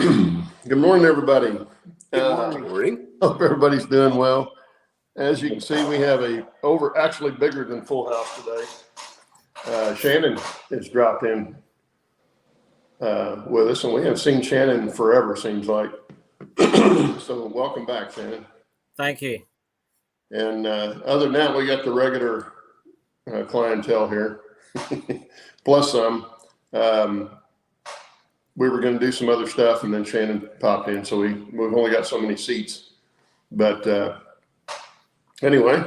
Good morning, everybody. Good morning. Hope everybody's doing well. As you can see, we have actually bigger than full house today. Shannon has dropped in with us, and we haven't seen Shannon forever, seems like. So welcome back, Shannon. Thank you. And other than that, we got the regular clientele here, plus some. We were going to do some other stuff, and then Shannon popped in, so we've only got so many seats. But anyway,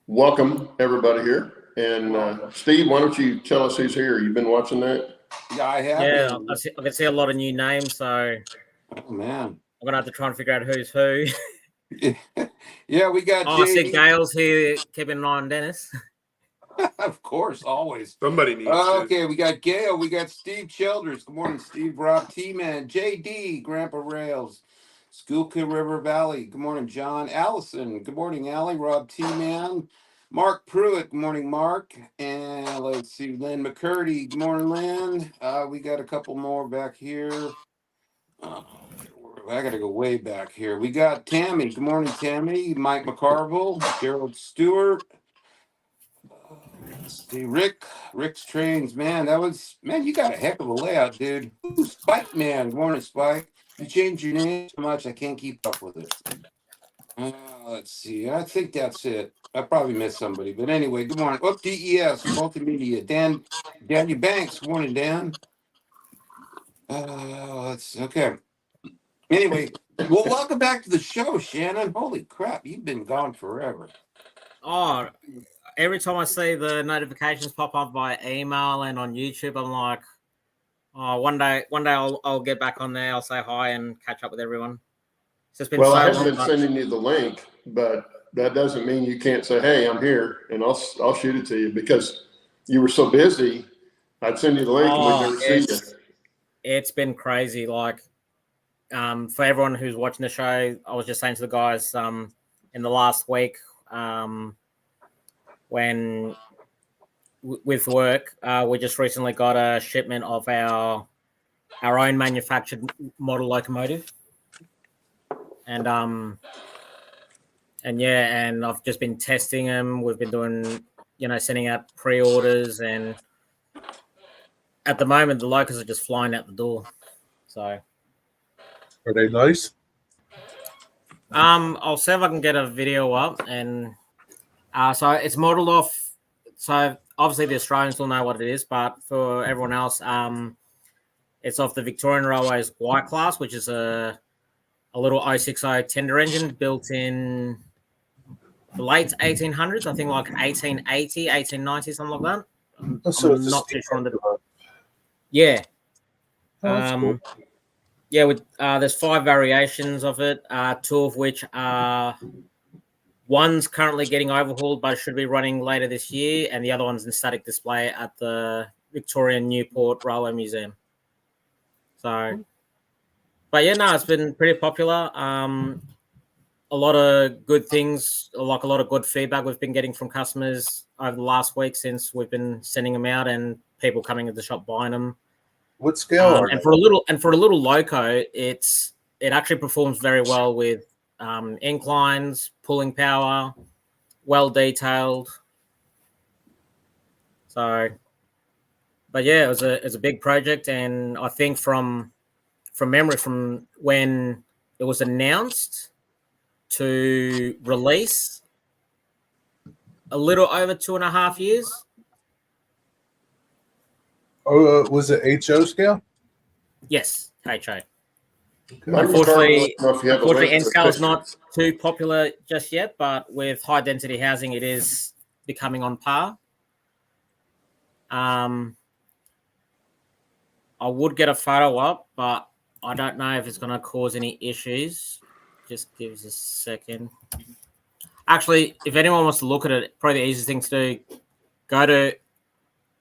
welcome everybody here. And Steve, why don't you tell us who's here? You've been watching that? Yeah, I have. Yeah, I can see a lot of new names, so man, I'm gonna have to try and figure out who's who. Yeah, we got. I see Gail's here, keeping an eye on Dennis. Of course, always. Somebody needs Okay, we got Gail. We got Steve Childers. Good morning, Steve. Rob T-Man. JD, Grandpa Rails. Schuylkill River Valley. Good morning, John. Allison. Good morning, Allie. Rob T-Man. Mark Pruitt. Good morning, Mark. And let's see, Lynn McCurdy. Good morning, Lynn. We got a couple more back here. I got to go way back here. We got Tammy. Good morning, Tammy. Mike McCarville. Gerald Stewart. See, Rick's Trains, man, you got a heck of a layout, dude. Ooh, Spike Man, good morning, Spike. You changed your name so much, I can't keep up with it. Let's see, I think that's it. I probably missed somebody, but anyway, good morning. Oh, DES, Multimedia, Daniel Banks, good morning, Dan. Okay. Anyway, well, welcome back to the show, Shannon. Holy crap, you've been gone forever. Oh, every time I see the notifications pop up by email and on YouTube, I'm like, oh, one day I'll get back on there. I'll say hi and catch up with everyone. It's just been Well, so I haven't long. been sending you the link, but that doesn't mean you can't say, "Hey, I'm here," and I'll shoot it to you because you were so busy. I'd send you the link and we'd never see you. It's been crazy. Like, for everyone who's watching the show, I was just saying to the guys, in the last week, when with work, we just recently got a shipment of our own manufactured model locomotive, and I've just been testing them. We've been doing, sending out pre-orders, and at the moment the locos are just flying out the door. So, Are they nice? I'll see if I can get a video up, and so it's modeled off. So obviously the Australians will know what it is, but for everyone else, it's off the Victorian Railways Y class, which is a little 060 tender engine built in the late 1800s. I think like 1880, 1890, something like that. I'm not too sure on the. Yeah. Cool. Yeah, with there's 5 variations of it, 2 of which are. One's currently getting overhauled, but should be running later this year, and the other one's in static display at the Victorian Newport Railway Museum. So, but yeah, no, it's been pretty popular. A lot of good things, like a lot of good feedback we've been getting from customers over the last week since we've been sending them out, and people coming to the shop buying them. What scale? And for a little loco, it actually performs very well with inclines, pulling power, well detailed. So, but yeah, it was a big project, and I think from memory, from when it was announced to release, a little over 2.5 years. Was it HO scale? Yes, HO. Unfortunately, N scale is not too popular just yet, but with high density housing, it is becoming on par. I would get a photo up, but I don't know if it's going to cause any issues. Just give us a second. Actually, if anyone wants to look at it, probably the easiest thing to do, go to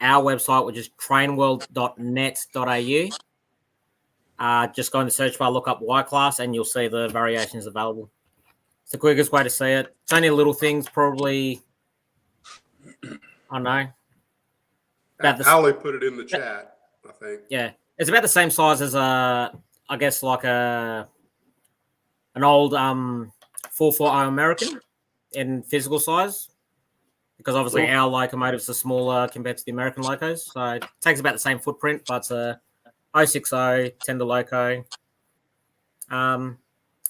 our website, which is trainworld.net.au. Just go in the search bar, look up Y class, and you'll see the variations available. It's the quickest way to see it. It's only little things, probably. I don't know. Ali put it in the chat, I think. Yeah, it's about the same size as a I guess, like an old 440 American in physical size, because obviously our locomotives are smaller compared to the American locos. So it takes about the same footprint, but it's a 060 tender loco. And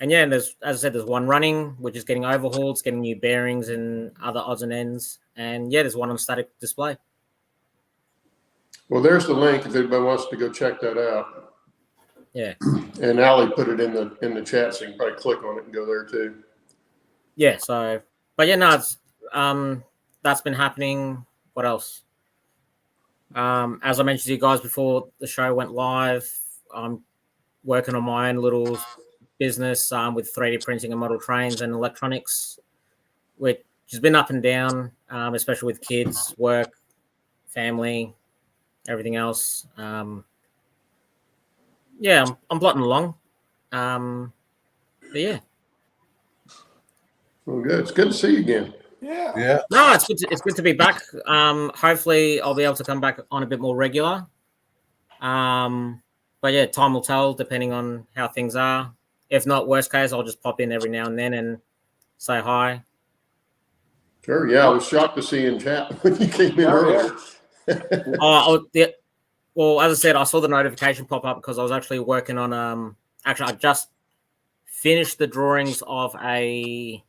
yeah, and there's, as I said, there's one running, which is getting overhauled, it's getting new bearings and other odds and ends. And yeah, there's one on static display. Well, there's the link if anybody wants to go check that out. Yeah. And Allie put it in the chat, so you can probably click on it and go there too. Yeah. So, but yeah, no, it's that's been happening. What else? As I mentioned to you guys before the show went live, I'm working on my own little business with 3D printing and model trains and electronics, which has been up and down, especially with kids, work, family, everything else. Yeah, I'm plodding along. But yeah. Well, good. It's good to see you again. Yeah. Yeah. No, it's good to be back. Hopefully I'll be able to come back on a bit more regular. But yeah, time will tell depending on how things are. If not, worst case, I'll just pop in every now and then and say hi. Sure. Yeah, I was shocked to see you in chat when you came in earlier. Well, as I said, I saw the notification pop up because I was actually working on I just finished the drawings of a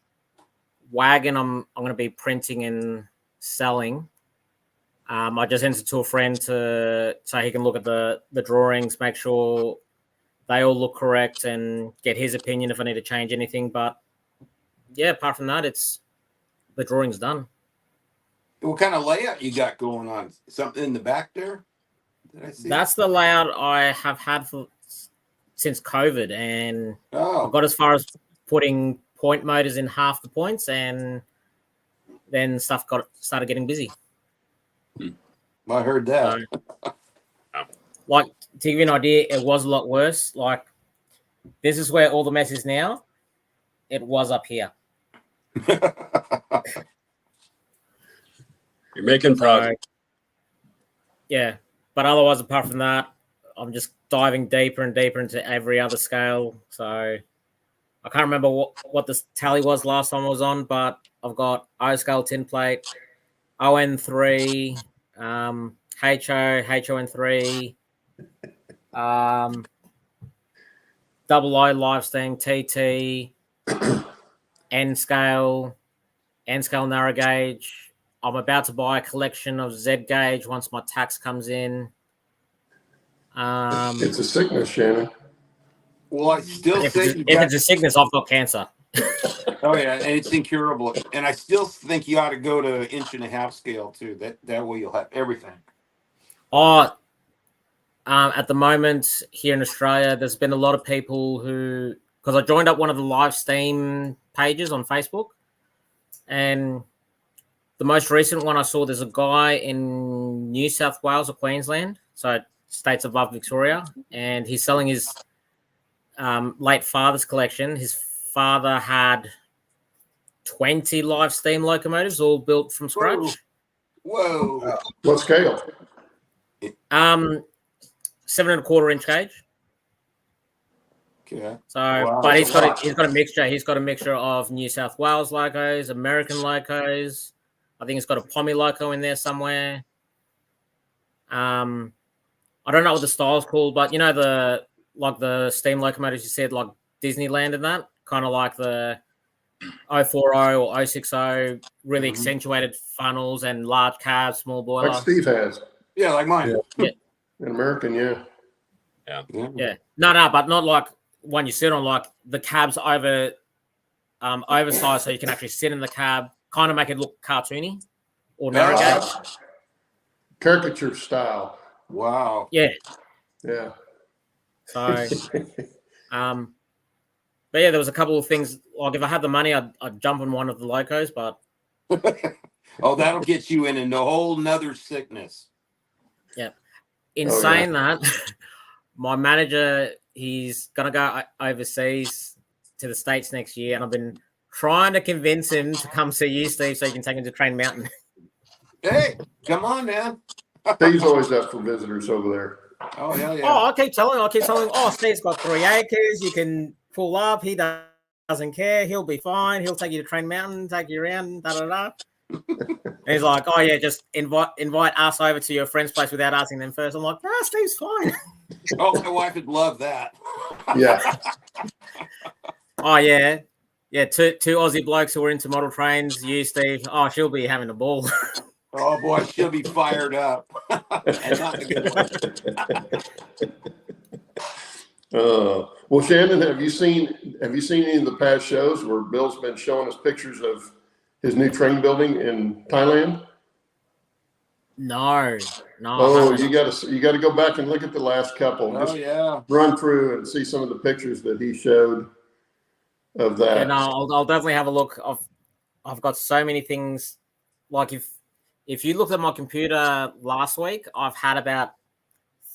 wagon I'm going to be printing and selling. I just sent it to a friend so he can look at the drawings, make sure they all look correct, and get his opinion if I need to change anything. But yeah, apart from that, the drawing's done. What kind of layout you got going on? Something in the back there? Did I see? That's the layout I have had since COVID, and I got as far as putting point motors in half the points, and then stuff started getting busy. I heard that. Like, to give you an idea, it was a lot worse. Like, this is where all the mess is now. It was up here. You're making progress. Yeah. But otherwise, apart from that, I'm just diving deeper and deeper into every other scale. So I can't remember what the tally was last time I was on, but I've got O scale tin plate, ON3, HON3, double O live steam, TT, N scale narrow gauge. I'm about to buy a collection of Z gauge once my tax comes in. It's a sickness, Shannon. Well, I still If think it's a sickness, I've got cancer. Oh yeah, and it's incurable. And I still think you ought to go to 1.5" scale too. That way you'll have everything. At the moment here in Australia, there's been a lot of people who, because I joined up one of the live steam pages on Facebook, and the most recent one I saw, there's a guy in New South Wales or Queensland, so states above Victoria, and he's selling his late father's collection. His father had 20 live steam locomotives, all built from scratch. Whoa. What scale? 7 1/4 inch gauge. Okay. So, Wow, but that's he's got a mixture. He's got a mixture of New South Wales locos, American locos. I think he's got a Pommy loco in there somewhere. I don't know what the style's called, but you know the steam locomotives you said, like Disneyland and that, kind of like the 040 or 060, really accentuated funnels and large cabs, small boiler. Like Steve has. Yeah, like mine. Yeah. An American, yeah. Yeah. No, but not like one you sit on, like the cab's oversized so you can actually sit in the cab, kind of make it look cartoony or narrow gauge. Caricature style. Wow. Yeah. Yeah. So, but yeah, there was a couple of things. Like if I had the money, I'd jump on one of the locos, but Oh, that'll get you in a whole nother sickness. yeah. In saying that, my manager, he's gonna go overseas to the States next year, and I've been trying to convince him to come see you, Steve, so you can take him to Train Mountain. Hey, come on, man. Steve's always up for visitors over there. Oh, hell yeah. Oh, I keep telling him, oh, Steve's got 3 acres. You can pull up. He doesn't care. He'll be fine. He'll take you to Train Mountain, take you around, da-da-da. And he's like, oh, yeah, just invite us over to your friend's place without asking them first. I'm like, no, Steve's fine. Oh, my wife would love that. Yeah. Oh, yeah. Yeah, two Aussie blokes who are into model trains. You, Steve. Oh, she'll be having a ball. Oh, boy, she'll be fired up. And not in a good way. Well, Shannon, have you seen any of the past shows where Bill's been showing us pictures of his new train building in Thailand? No. Oh, you gotta go back and look at the last couple. Oh, Just yeah. run through and see some of the pictures that he showed of that. Yeah, no, I'll definitely have a look. I've got so many things. Like if you looked at my computer last week, I've had about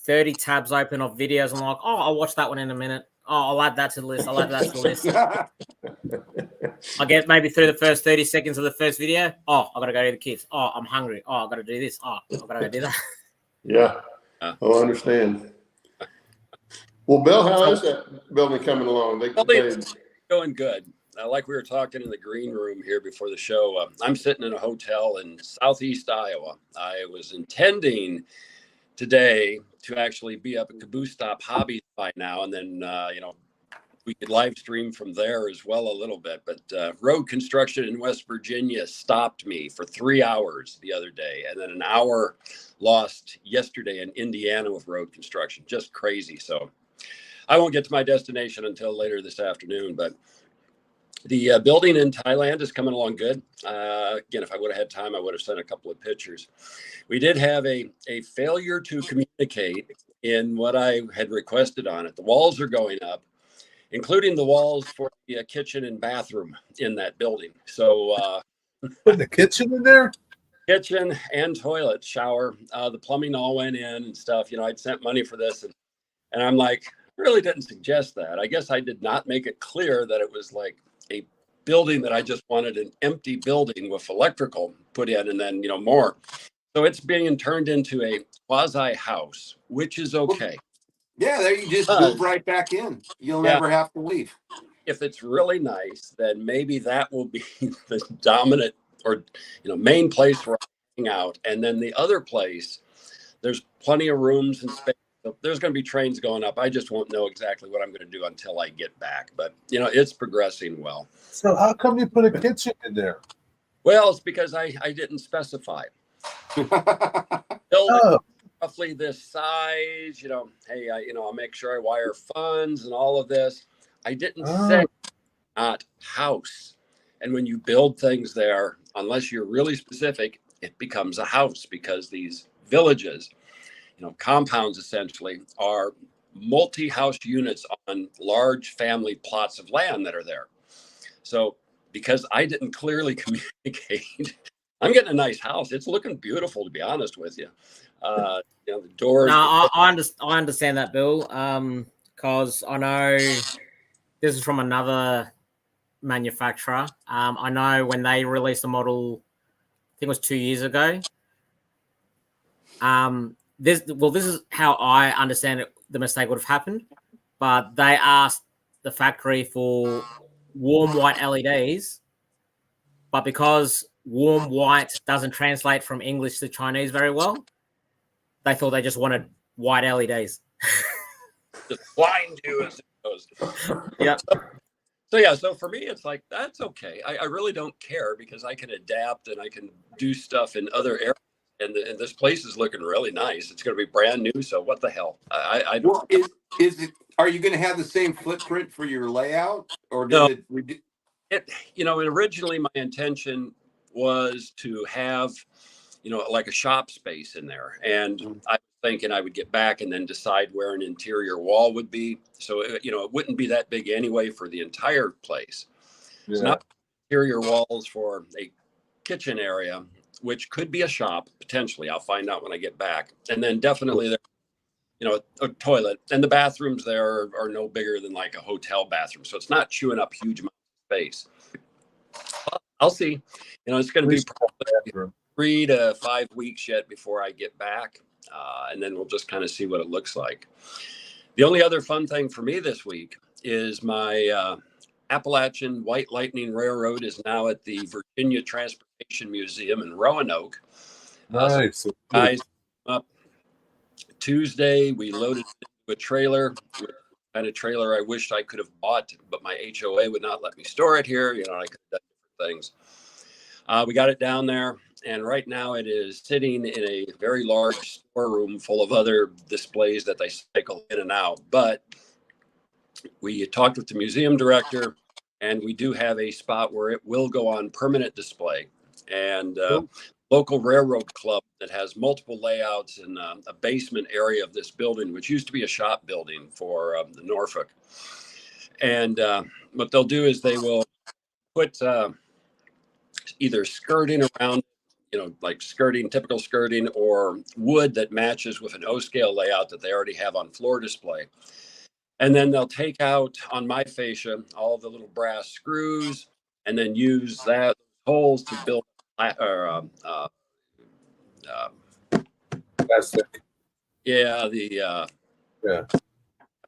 30 tabs open of videos. I'm like, oh, I'll watch that one in a minute. Oh, I'll add that to the list. I'll add that to the list. I get maybe through the first 30 seconds of the first video. Oh, I got to go to the kids. Oh, I'm hungry. Oh, I got to do this. Oh, I got to go do that. Yeah. Oh, I understand. Well, Bill, how is that building coming along? It's going good. Like we were talking in the green room here before the show, I'm sitting in a hotel in Southeast Iowa. I was intending today to actually be up at Caboose Stop Hobbies by now, and then we could live stream from there as well a little bit. But road construction in West Virginia stopped me for 3 hours the other day, and then an hour lost yesterday in Indiana with road construction. Just crazy. So I won't get to my destination until later this afternoon, but the building in Thailand is coming along good. Again, if I would have had time, I would have sent a couple of pictures. We did have a failure to communicate in what I had requested on it. The walls are going up, including the walls for the kitchen and bathroom in that building. So Put the kitchen in there? kitchen and toilet, shower, the plumbing all went in and stuff. I'd sent money for this, and I'm like, really didn't suggest that. I guess I did not make it clear that it was like a building that I just wanted an empty building with electrical put in and then, more. So it's being turned into a quasi house, which is okay. Yeah, there you just move right back in. You'll never have to leave. If it's really nice, then maybe that will be the dominant or main place where I hang out. And then the other place, there's plenty of rooms and space. So there's going to be trains going up. I just won't know exactly what I'm going to do until I get back. But it's progressing well. So how come you put a kitchen in there? Well, it's because I didn't specify. Oh. Roughly this size, hey, I'll make sure I wire funds and all of this. I didn't say not house. And when you build things there, unless you're really specific, it becomes a house because these villages, compounds essentially are multi-house units on large family plots of land that are there. So because I didn't clearly communicate, I'm getting a nice house. It's looking beautiful, to be honest with you. The doors. No, I understand that, Bill. Because I know this is from another manufacturer. I know when they released the model, I think it was 2 years ago. This is how I understand it. The mistake would have happened, but they asked the factory for warm white LEDs, but because warm white doesn't translate from English to Chinese very well, they thought they just wanted white LEDs. Just blind you as it goes. Yeah. So for me, it's like, that's okay. I really don't care because I can adapt and I can do stuff in other areas. And this place is looking really nice. It's going to be brand new. So what the hell? I don't. Well, is it? Are you going to have the same footprint for your layout, or No. Originally my intention was to have, like a shop space in there, and I was thinking I would get back and then decide where an interior wall would be. So it wouldn't be that big anyway for the entire place. Yeah. It's not interior walls for a kitchen area, which could be a shop potentially. I'll find out when I get back. And then definitely there, a toilet, and the bathrooms there are no bigger than like a hotel bathroom. So it's not chewing up huge amounts of space. But I'll see. It's going to be probably 3 to 5 weeks yet before I get back. and then we'll just kind of see what it looks like. The only other fun thing for me this week is my Appalachian White Lightning Railroad is now at the Virginia Transportation Museum in Roanoke. Nice. So guys up Tuesday, we loaded into a trailer, kind of trailer I wished I could have bought, but my HOA would not let me store it here. You know, I could have done different things. We got it down there, and right now it is sitting in a very large storeroom full of other displays that they cycle in and out. But we talked with the museum director, and we do have a spot where it will go on permanent display. And local railroad club that has multiple layouts in a basement area of this building, which used to be a shop building for the Norfolk. And what they'll do is they will put either skirting around, you know, like skirting, typical skirting, or wood that matches with an O-scale layout that they already have on floor display. And then they'll take out on my fascia all the little brass screws and then use that holes to build Plastic. yeah, Yeah.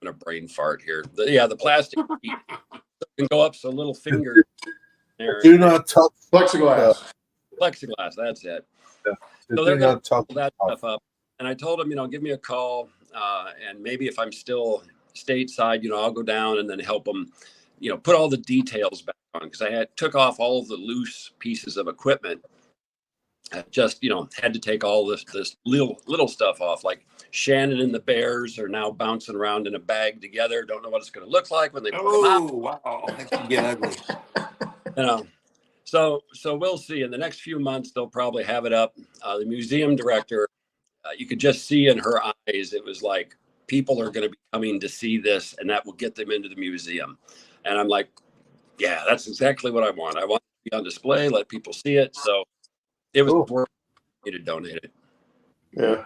having a brain fart here. The plastic can go up so little fingers there. Do not touch Plexiglass. Plexiglass, that's it. Yeah. So they're Do going not to touch pull that stuff up. And I told them, you know, give me a call, and maybe if I'm still stateside, you know, I'll go down and then help them, you know, put all the details back on, because I took off all of the loose pieces of equipment. I just, you know, had to take all this little stuff off. Like Shannon and the Bears are now bouncing around in a bag together. Don't know what it's going to look like when they put them out. Oh, wow. That could get ugly. You know, so we'll see. In the next few months, they'll probably have it up. The museum director, you could just see in her eyes, it was like, people are going to be coming to see this, and that will get them into the museum. And I'm like, yeah, that's exactly what I want. I want it to be on display, let people see it. So it was worth me to donate it. Yeah.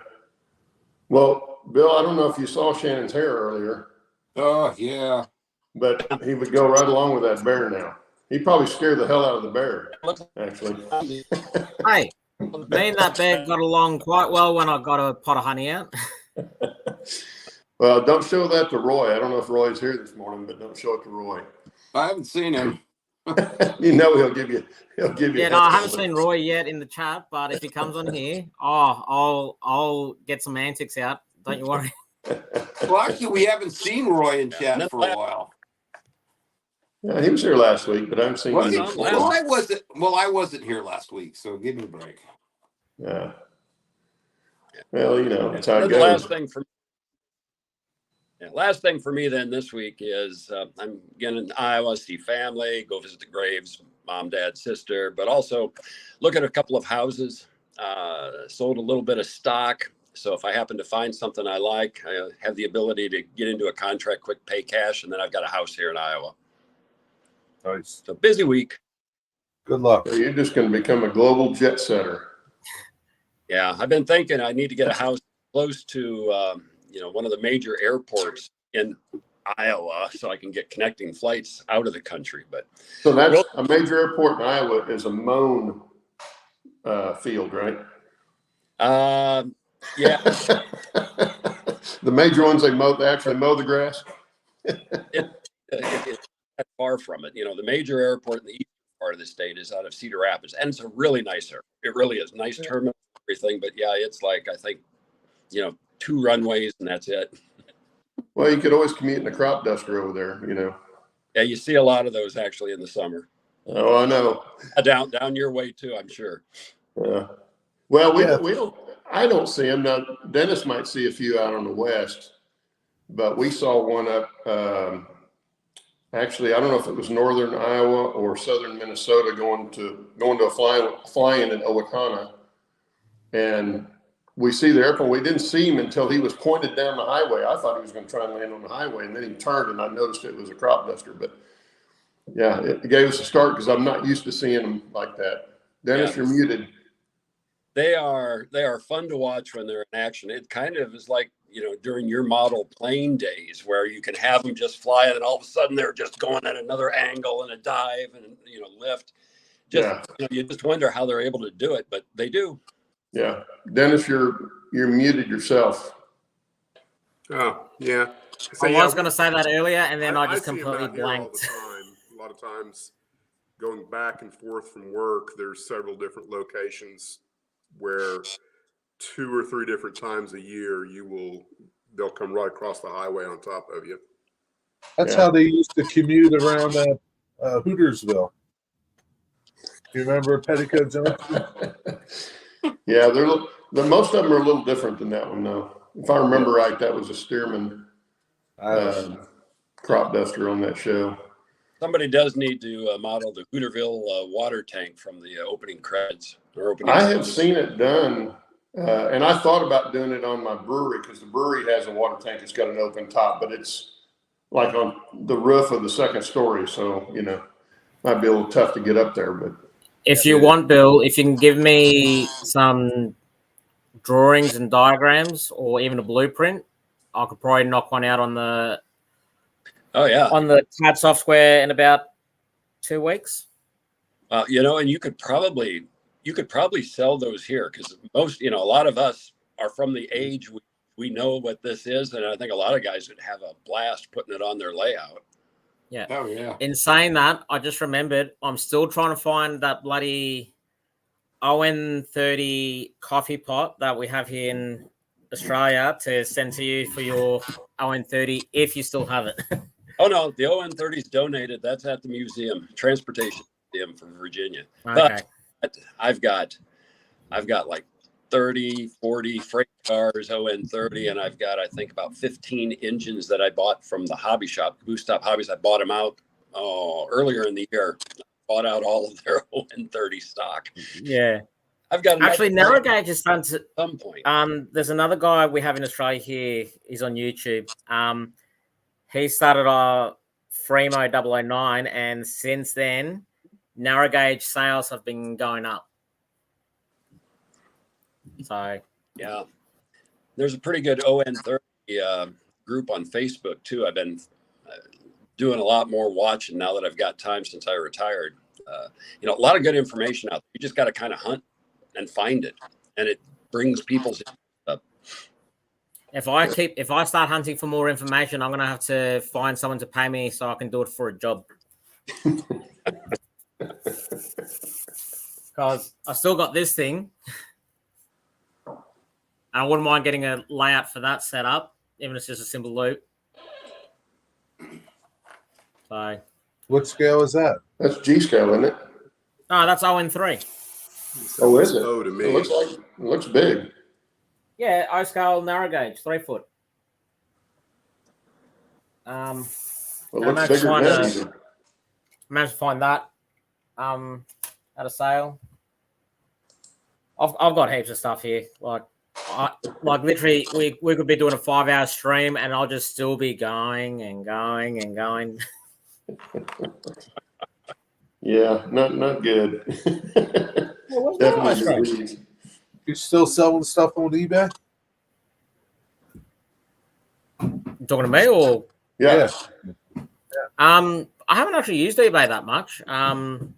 Well, Bill, I don't know if you saw Shannon's hair earlier, Oh, yeah. but he would go right along with that bear now. He'd probably scare the hell out of the bear, actually. Hey, me and that bear got along quite well when I got a pot of honey out. Well, don't show that to Roy. I don't know if Roy's here this morning, but don't show it to Roy. I haven't seen him. You know he'll give you. Yeah, no, I haven't seen Roy yet in the chat, but if he comes on here, I'll get some antics out. Don't you worry. Well, actually, we haven't seen Roy in chat for a while. Yeah, he was here last week, but I haven't seen him. I wasn't here last week, so give me a break. Yeah. Well, you know, that's how it goes. Last thing for me then this week is I'm getting to Iowa, see family, go visit the graves, mom, dad, sister, but also look at a couple of houses, sold a little bit of stock. So if I happen to find something I like, I have the ability to get into a contract, quick pay cash, and then I've got a house here in Iowa. Nice. So busy week. Good luck. So you're just going to become a global jet setter. Yeah, I've been thinking I need to get a house close to one of the major airports in Iowa so I can get connecting flights out of the country. But so that's a major airport in Iowa is a mown field, right? Yeah. The major ones, they actually mow the grass. It's far from it. You know, the major airport in the eastern part of the state is out of Cedar Rapids, and it's a really nice airport. It really is nice terminal, everything. But yeah, it's like, I think, 2 runways and that's it. Well, you could always commute in a crop duster over there, you know. Yeah, you see a lot of those actually in the summer. Oh, I know. Down your way too, I'm sure. Yeah. Well, we don't. I don't see them now. Dennis might see a few out on the west, but we saw one up. Actually, I don't know if it was northern Iowa or southern Minnesota going to a fly-in in Owatonna, and we see the airplane. We didn't see him until he was pointed down the highway. I thought he was going to try and land on the highway, and then he turned, and I noticed it was a crop duster. But yeah, it gave us a start because I'm not used to seeing them like that. Dennis, you're muted. They are fun to watch when they're in action. It kind of is like, during your model plane days where you can have them just fly and all of a sudden they're just going at another angle and a dive and, lift. You just wonder how they're able to do it, but they do. Yeah. Dennis, you're you're muted yourself. Oh, yeah. So, I yeah, was going to say that earlier, and then I just see 'em completely out here all the blanked. time. A lot of times going back and forth from work, there's several different locations where 2 or 3 different times a year they'll come right across the highway on top of you. That's Yeah. how they used to commute around Hootersville. You remember Petticoat Junction? Yeah, the most of them are a little different than that one, though. If I remember right, that was a Stearman crop duster on that show. Somebody does need to model the Hooterville water tank from the opening credits. Or opening I have seen it done, and I thought about doing it on my brewery because the brewery has a water tank. It's got an open top, but it's like on the roof of the second story. So, might be a little tough to get up there, but. If you want, Bill, if you can give me some drawings and diagrams or even a blueprint, I could probably knock one out on the CAD software in about 2 weeks. And you could probably sell those here because most, a lot of us are from the age we know what this is, and I think a lot of guys would have a blast putting it on their layout. Yeah. Oh, yeah. In saying that, I just remembered I'm still trying to find that bloody ON30 coffee pot that we have here in Australia to send to you for your ON30 if you still have it. Oh no, the ON30 is donated. That's at the museum, Transportation Museum from Virginia. Okay. But I've got like 30, 40 freight cars ON30, and I've got I think about 15 engines that I bought from the hobby shop, Boost Stop Hobbies. I bought them out earlier in the year. Bought out all of their ON30 stock. Yeah. I've got actually narrow gauge is done to at some point. There's another guy we have in Australia here. He's on YouTube. He started our Fremo 009, and since then, narrow gauge sales have been going up. So yeah, there's a pretty good ON30 group on Facebook too. I've been doing a lot more watching now that I've got time since I retired. A lot of good information out there. You just got to kind of hunt and find it, and it brings people's up. If I start hunting for more information, I'm gonna have to find someone to pay me so I can do it for a job. Because I still got this thing. I wouldn't mind getting a layout for that set up, even if it's just a simple loop. So, what scale is that? That's G scale, isn't it? No, that's ON3. Oh, is it? Oh, to me. It looks big. Yeah, O scale narrow gauge, 3 foot. It looks bigger than that even. Managed to find that at a sale. I've got heaps of stuff here. Like literally, we could be doing a 5-hour stream, and I'll just still be going and going and going. Yeah, not good. Well, what's Definitely. You still selling stuff on eBay? You talking to me or? Yeah. I haven't actually used eBay that much. Some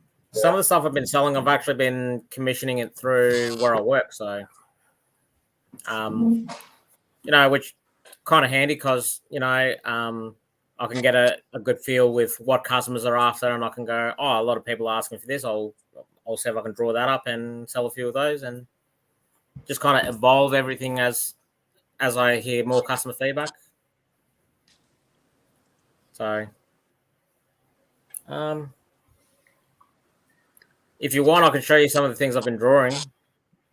of the stuff I've been selling, I've actually been commissioning it through where I work. So, which kind of handy because, I can get a good feel with what customers are after, and I can go, a lot of people are asking for this. I'll see if I can draw that up and sell a few of those, and just kind of evolve everything as I hear more customer feedback. So, if you want, I can show you some of the things I've been drawing.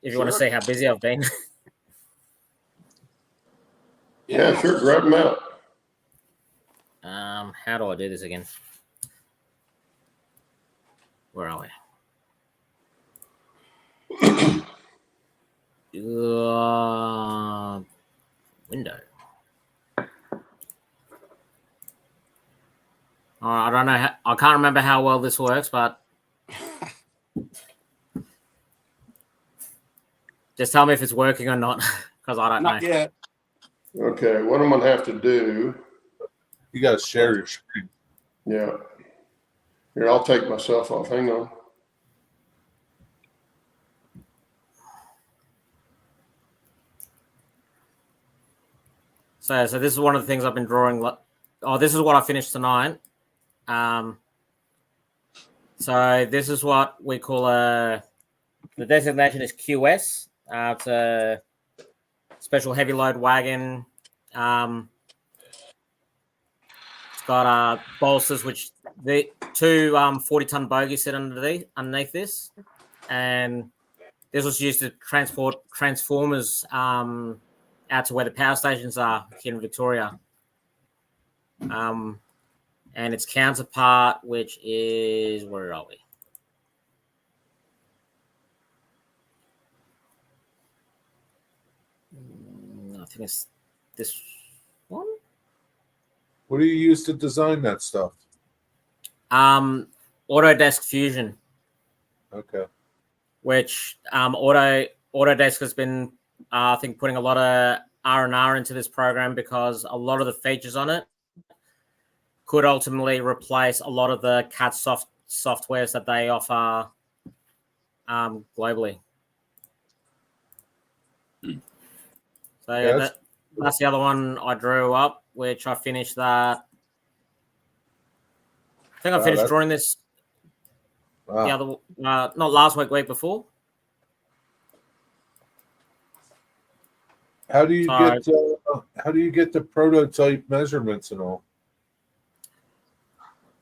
If you want to see how busy I've been. Yeah, sure. Grab them out. How do I do this again? Where are we? Window. I don't know. I can't remember how well this works, but just tell me if it's working or not, because I don't know. Not yet. Okay, what I'm gonna have to do? You got to share your screen. Yeah. Here, I'll take myself off. Hang on. So this is one of the things I've been drawing. Oh, this is what I finished tonight. So this is what we call the designation is QS. It's a special heavy load wagon. It's got bolsters, which the two 40-ton bogies sit underneath this, and this was used to transport transformers out to where the power stations are here in Victoria. And its counterpart, which is, where are we? I think it's this one. What do you use to design that stuff? Autodesk Fusion, Okay. which Autodesk has been, I think, putting a lot of R&R into this program because a lot of the features on it could ultimately replace a lot of the CAD softwares that they offer globally. So Yeah, that's the other one I drew up, which I finished that. I think I finished drawing this the other, not last week before. How do you get the prototype measurements and all?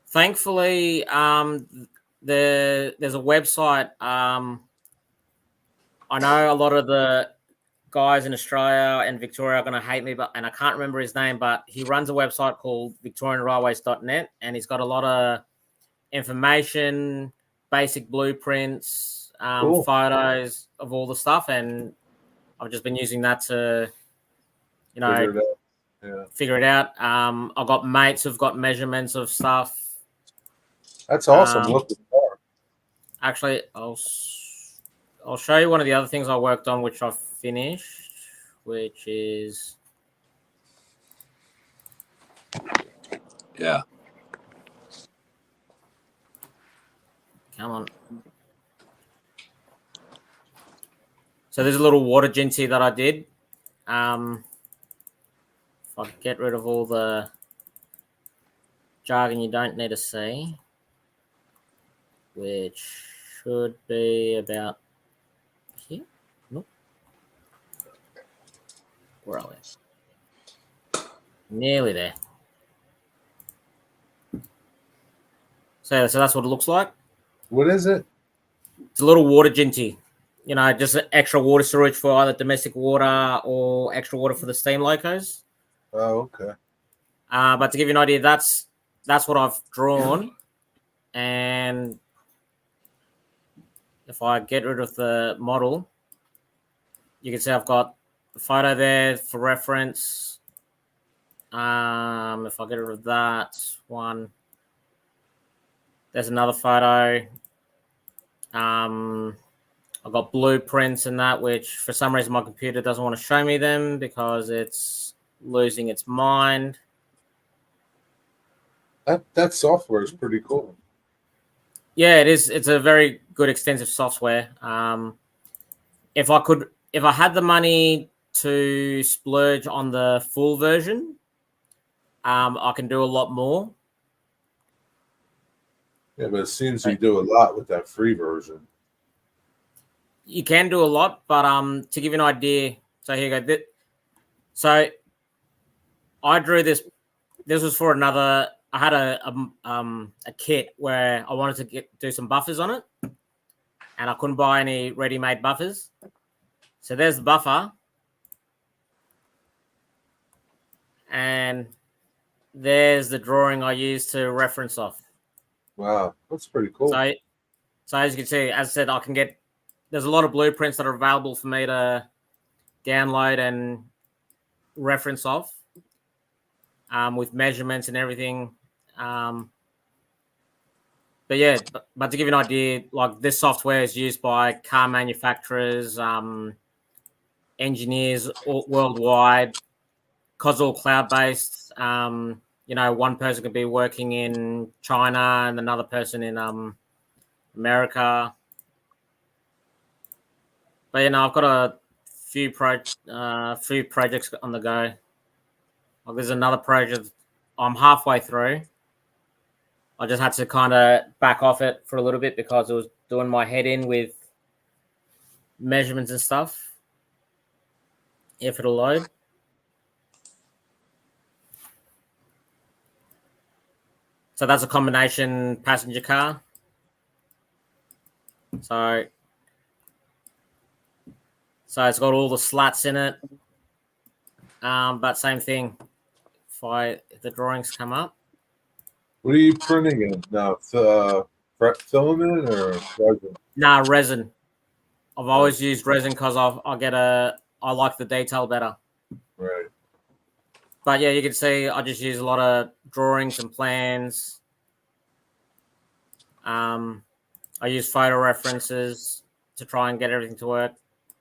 Thankfully, there's a website. I know a lot of the guys in Australia and Victoria are going to hate me, and I can't remember his name, but he runs a website called victorianrailways.net, and he's got a lot of information, basic blueprints, Cool. photos of all the stuff, and I've just been using that to, figure it out. I've got mates who've got measurements of stuff. That's awesome. Look at that. Actually, I'll show you one of the other things I worked on, which I finished, which is come on. So there's a little water jinty that I did. If I get rid of all the jargon you don't need to see, which should be about here. Nope. Where are we? Nearly there. So that's what it looks like. What is it? It's a little water jinty. Just extra water storage for either domestic water or extra water for the steam locos. Oh, okay. But to give you an idea, that's what I've drawn. And if I get rid of the model, you can see I've got the photo there for reference. If I get rid of that one, there's another photo. I've got blueprints and that, which for some reason my computer doesn't want to show me them because it's losing its mind. That software is pretty cool. Yeah, it is. It's a very good extensive software. If I had the money to splurge on the full version, I can do a lot more. Yeah, but it seems you do a lot with that free version. You can do a lot, but to give you an idea, so here you go. So I drew this. This was for another. I had a kit where I wanted to do some buffers on it, and I couldn't buy any ready-made buffers. So there's the buffer, and there's the drawing I used to reference off. Wow, that's pretty cool. So as you can see, as I said, there's a lot of blueprints that are available for me to download and reference off, with measurements and everything. But to give you an idea, like this software is used by car manufacturers, engineers worldwide, because all cloud-based. One person could be working in China and another person in America. But I've got a few projects on the go. Like, there's another project I'm halfway through. I just had to kind of back off it for a little bit because it was doing my head in with measurements and stuff. If it'll load. So that's a combination passenger car. So it's got all the slats in it. But same thing. If the drawings come up. What are you printing in? No, filament or resin? Nah, resin. I've always used resin because I like the detail better. Right. But yeah, you can see I just use a lot of drawings and plans. I use photo references to try and get everything to work.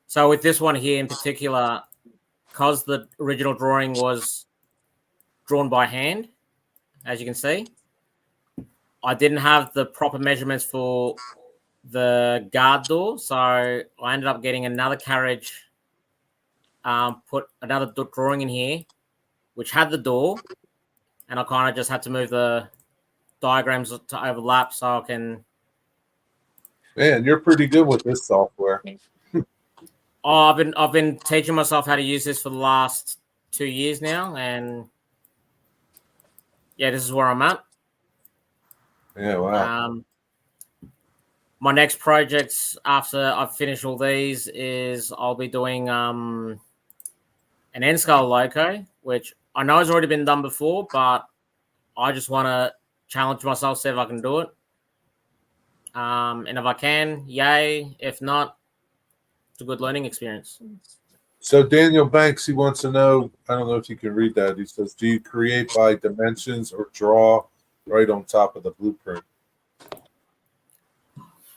So with this one here in particular, because the original drawing was drawn by hand, as you can see, I didn't have the proper measurements for the guard door, so I ended up getting another carriage, put another drawing in here, which had the door, and I kind of just had to move the diagrams to overlap so I can. Man, you're pretty good with this software. Oh, I've been teaching myself how to use this for the last 2 years now, and yeah, this is where I'm at. Yeah, wow. My next projects after I've finished all these is I'll be doing an end scale loco, which I know has already been done before, but I just want to challenge myself, see if I can do it. And if I can, yay. If not, it's a good learning experience. So Daniel Banks, he wants to know, I don't know if you can read that. He says, do you create by dimensions or draw right on top of the blueprint?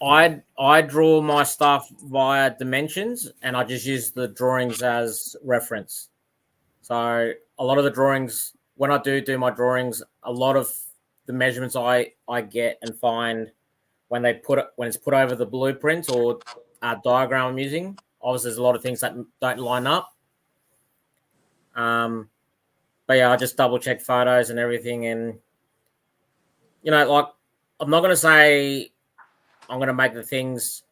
I draw my stuff via dimensions, and I just use the drawings as reference. So a lot of the drawings, when I do my drawings, a lot of the measurements I get and find when it's put over the blueprint or diagram I'm using, obviously there's a lot of things that don't line up. But yeah, I just double check photos and everything, and like, I'm not gonna say I'm going to make the things,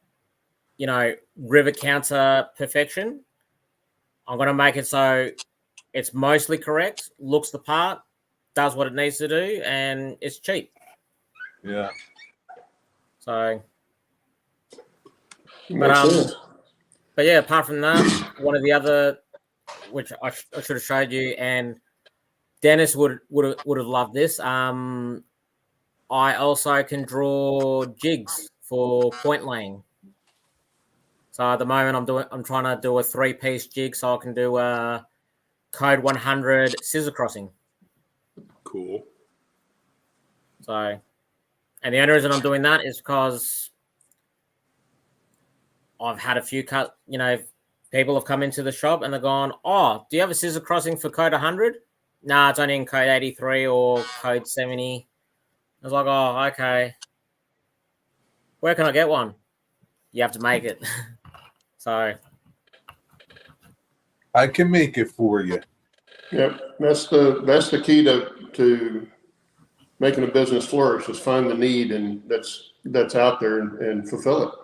rivet counter perfection. I'm going to make it so it's mostly correct, looks the part, does what it needs to do, and it's cheap. Yeah. So, but yeah, apart from that, one of the other, which I should have showed you, and Dennis would have loved this. I also can draw jigs for point laying. So at the moment I'm trying to do a 3-piece jig so I can do a code 100 scissor crossing. Cool. So, and the only reason I'm doing that is because I've had a few people have come into the shop and they're gone, oh, do you have a scissor crossing for code 100? Nah, it's only in code 83 or code 70. I was like, oh, okay. Where can I get one? You have to make it. So I can make it for you. Yep, that's the key to making a business flourish is find the need and that's out there and fulfill it.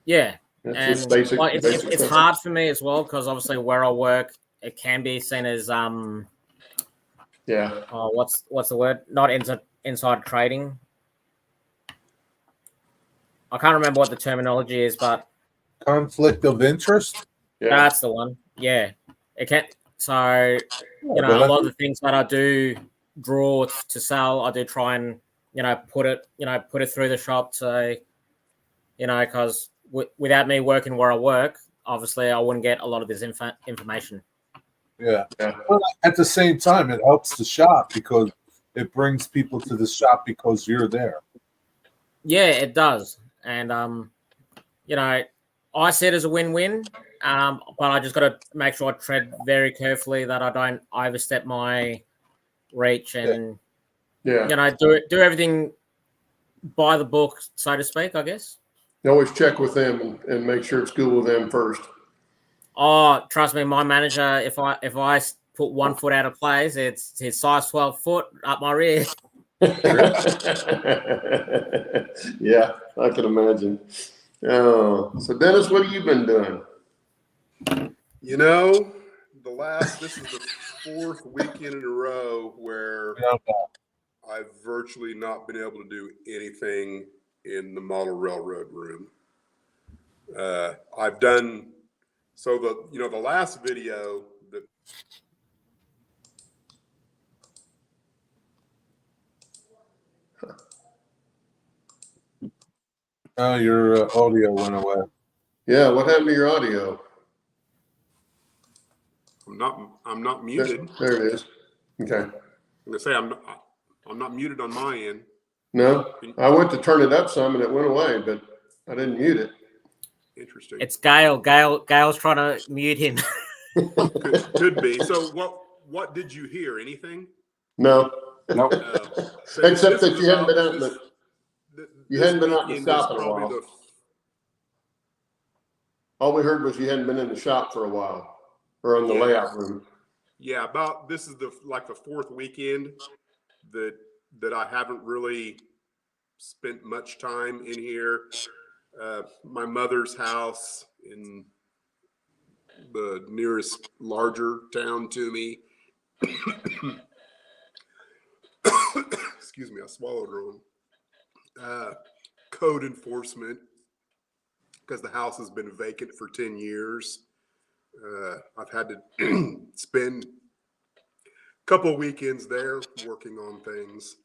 Yeah, That's and just basic. It's hard for me as well because obviously where I work, it can be seen as yeah. What's the word? Not inside trading. I can't remember what the terminology is, but conflict of interest. Yeah. That's the one. Yeah, it can. So a lot of the things that I do draw to sell, I do try and put it through the shop. So because without me working where I work, obviously I wouldn't get a lot of this information. Yeah. But at the same time, it helps the shop because it brings people to the shop because you're there. Yeah, it does. And, I see it as a win-win, but I just got to make sure I tread very carefully that I don't overstep my reach and, do everything by the book, so to speak, I guess. You always check with them and make sure it's good with them first. Oh, trust me, my manager, if I put 1 foot out of place. It's his size 12 foot up my rear. Yeah, I can imagine. Oh, so Dennis, what have you been doing? You know, this is the 4th weekend in a row where I've virtually not been able to do anything in the model railroad room. I've done so the last video that Oh, your audio went away. Yeah, what happened to your audio? I'm not muted. There it is. Okay. I'm gonna say I'm not muted on my end. No, I went to turn it up some and it went away, but I didn't mute it. Interesting. It's Gail. Gail's trying to mute him. Could be. So what did you hear? Anything? No. Nope. So Except this that is you hadn't about- been out in this- you this hadn't been out in the weekend is shop in a probably while. All we heard was you hadn't been in the shop for a while or in the Yeah. layout room. Yeah, this is the 4th weekend that I haven't really spent much time in here. My mother's house in the nearest larger town to me. Excuse me, I swallowed wrong. Code enforcement, because the house has been vacant for 10 years. I've had to spend a couple of weekends there working on things.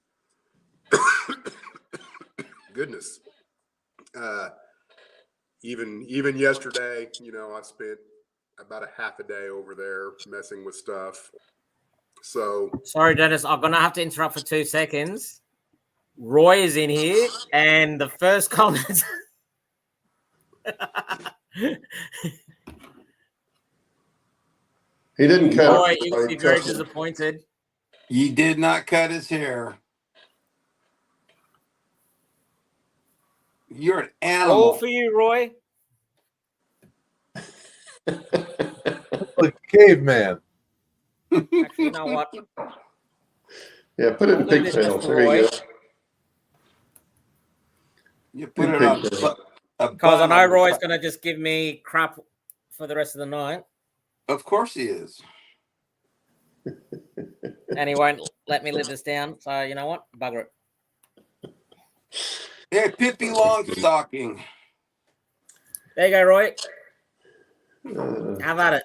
Goodness. Even yesterday, I spent about a half a day over there messing with stuff. So Sorry, Dennis. I'm going to have to interrupt for 2 seconds. Roy is in here, and the first comment. He didn't cut Roy, it. you'll be very disappointed. He did not cut his hair. You're an animal. All for you, Roy. Like caveman. Actually, you know what? Yeah, put it in I'll do this pigtails. just for There you Roy. go. You put it on a Because I bun know on the Roy's top. going to just give me crap for the rest of the night. Of course he is. And he won't let me live this down. So, you know what? Bugger it. Hey, Pippi Longstocking. There you go, Roy. Uh, How about it?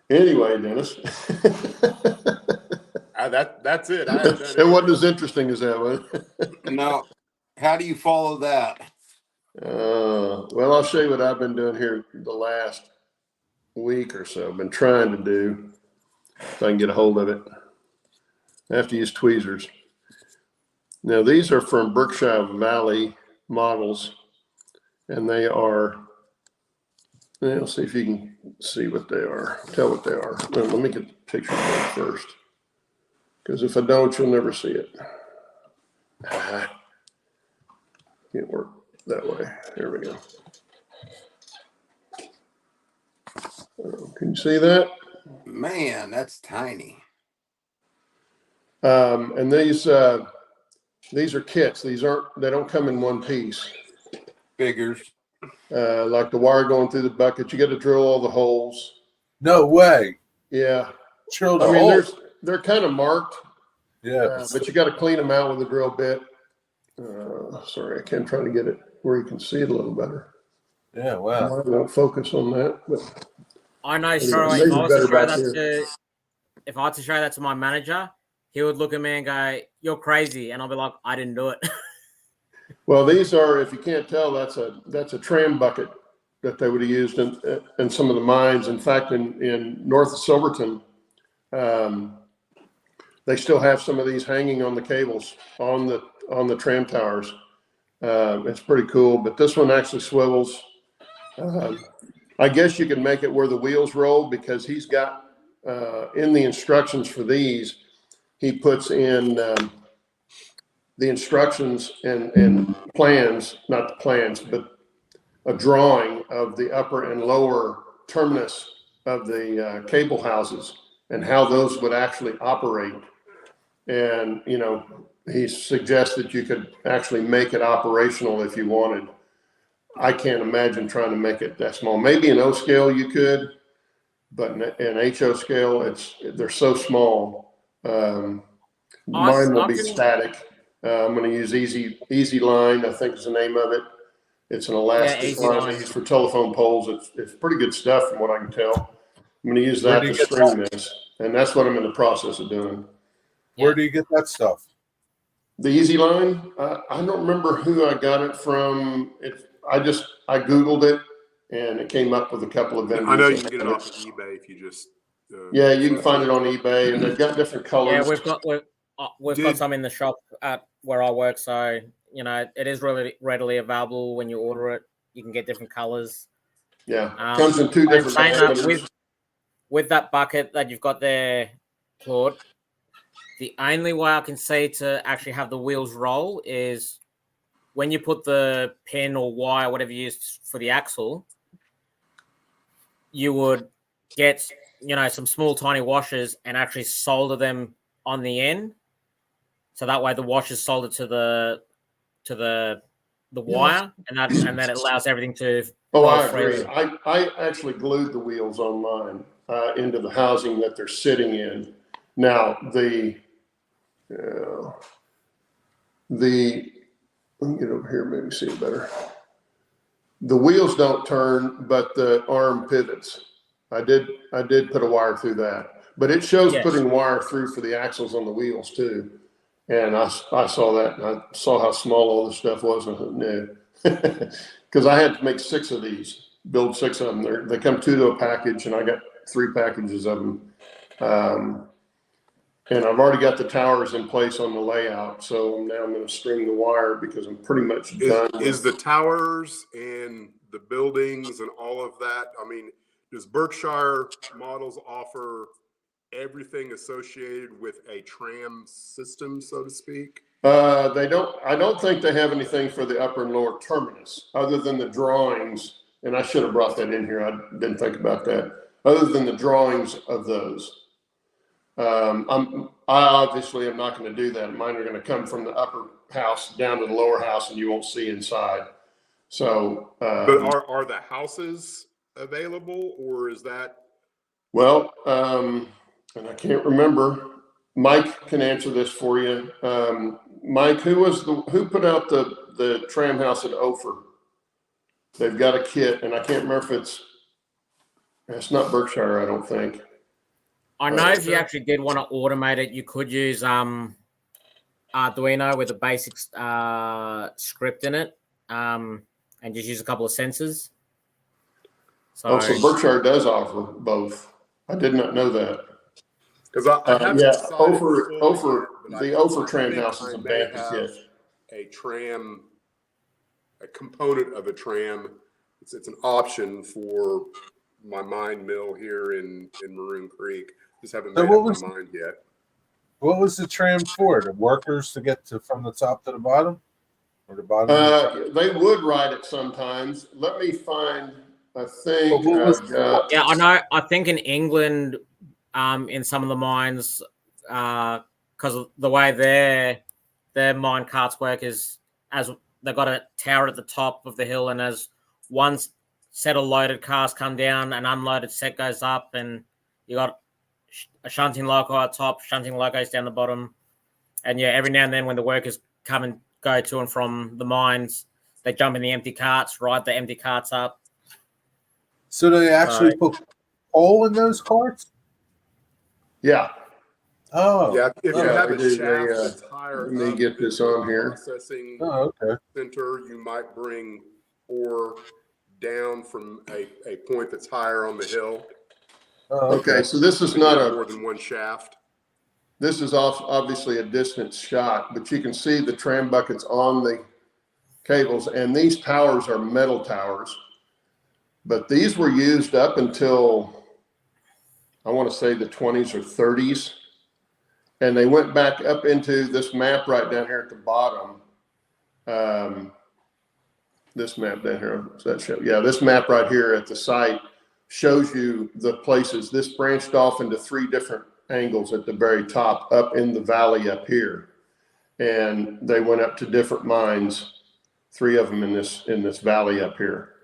Anyway, Dennis. that's it. I haven't done It wasn't as interesting as that, was it? No. How do you follow that? Well, I'll show you what I've been doing here the last week or so. I've been trying to do, if I can get a hold of it. I have to use tweezers. Now, these are from Berkshire Valley models, and they are, well, see if you can see what they are, tell what they are. Well, let me get the picture of them first, because if I don't, you'll never see it. Can't work that way. There we go. Can you see that? Man, that's tiny. And these are kits. They don't come in one piece. Figures. Like the wire going through the bucket, you got to drill all the holes. No way. Yeah. Drill I the mean, hole. they're kind of marked, Yeah. but you got to clean them out with a drill bit. Sorry, I can't try to get it where you can see it a little better. Yeah. I Wow. won't focus on that, but I know, Maybe Troy, better if I had to show that to my manager, he would look at me and go, "You're crazy," and I'll be like, "I didn't do it." well, these are, if you can't tell, that's a tram bucket that they would have used in some of the mines. In fact, in north of Silverton, they still have some of these hanging on the cables on the tram towers. It's pretty cool, but this one actually swivels. I guess you can make it where the wheels roll, because he's got in the instructions for these, he puts in the instructions and plans, not the plans, but a drawing of the upper and lower terminus of the cable houses and how those would actually operate. And, you know, he suggested you could actually make it operational if you wanted. I can't imagine trying to make it that small. Maybe in O scale you could, but in HO scale, they're so small. Mine will be static. I'm going to use Easy Line, I think is the name of it. It's an elastic line I use for telephone poles. It's pretty good stuff from what I can tell. I'm going to use that to string this, and that's what I'm in the process of doing. Where do you get that stuff? The Easy Line, I don't remember who I got it from. I Googled it, and it came up with a couple of vendors. I know you can get it off of eBay if you just. Yeah, you can find it on eBay, and they've got different colors. Yeah, we've got some in the shop at where I work, so you know it is really readily available when you order it. You can get different colors. Yeah, comes in two different diameters. With that bucket that you've got there, Claude, the only way I can see to actually have the wheels roll is when you put the pin or wire, whatever you use for the axle, you would get, you know, some small tiny washers and actually solder them on the end. So that way the washers soldered to the wire, and then it allows everything to. Oh, I agree. I actually glued the wheels on mine into the housing that they're sitting in. Now let me get over here, maybe see it better. The wheels don't turn, but the arm pivots. I did put a wire through that, but it shows putting wire through for the axles on the wheels too. And I saw that, and I saw how small all this stuff was, and I thought, no, because I had to make 6 of these, build 6 of them. They come 2 to a package, and I got 3 packages of them. And I've already got the towers in place on the layout, so now I'm going to string the wire because I'm pretty much done. Is the towers and the buildings and all of that, I mean, does Berkshire Models offer everything associated with a tram system, so to speak? They don't. I don't think they have anything for the upper and lower terminus, other than the drawings. And I should have brought that in here. I didn't think about that. Other than the drawings of those, I obviously am not going to do that. Mine are going to come from the upper house down to the lower house, and you won't see inside. So, but are the houses available, or is that? Well, and I can't remember. Mike can answer this for you. Mike, who put out the tram house at Otter? They've got a kit, and I can't remember if it's not Berkshire, I don't think. I know if you actually did want to automate it, you could use Arduino with a basic script in it, and just use a couple of sensors. So Berkshire does offer both. I did not know that. Because the Otter tram house is a Banta kit. A component of a tram. It's an option for my mine mill here in Maroon Creek. Just haven't made up my mind yet. What was the tram for? The workers to get from the top to the bottom, or the bottom? They would ride it sometimes. Let me find. I think. Yeah, I know. I think in England, in some of the mines, because of the way their mine carts work is as they've got a tower at the top of the hill, and as one set of loaded cars come down, an unloaded set goes up, and you got a shunting loco at top, shunting locos down the bottom. And yeah, every now and then when the workers come and go to and from the mines, they jump in the empty carts, ride the empty carts up. So they actually put coal in those carts? Yeah. Oh. Yeah, if you have a shaft that's higher, let me get this on here. Processing center, you might bring ore down from a point that's higher on the hill. Okay, so this is not more than one shaft. This is obviously a distance shot, but you can see the tram buckets on the cables, and these towers are metal towers. But these were used up until, I want to say, the 20s or 30s. And they went back up into this map right down here at the bottom. this map down here. Does that show? Yeah, this map right here at the site shows you the places. This branched off into 3 different angles at the very top, up in the valley up here, and they went up to different mines. 3 of them in this valley up here.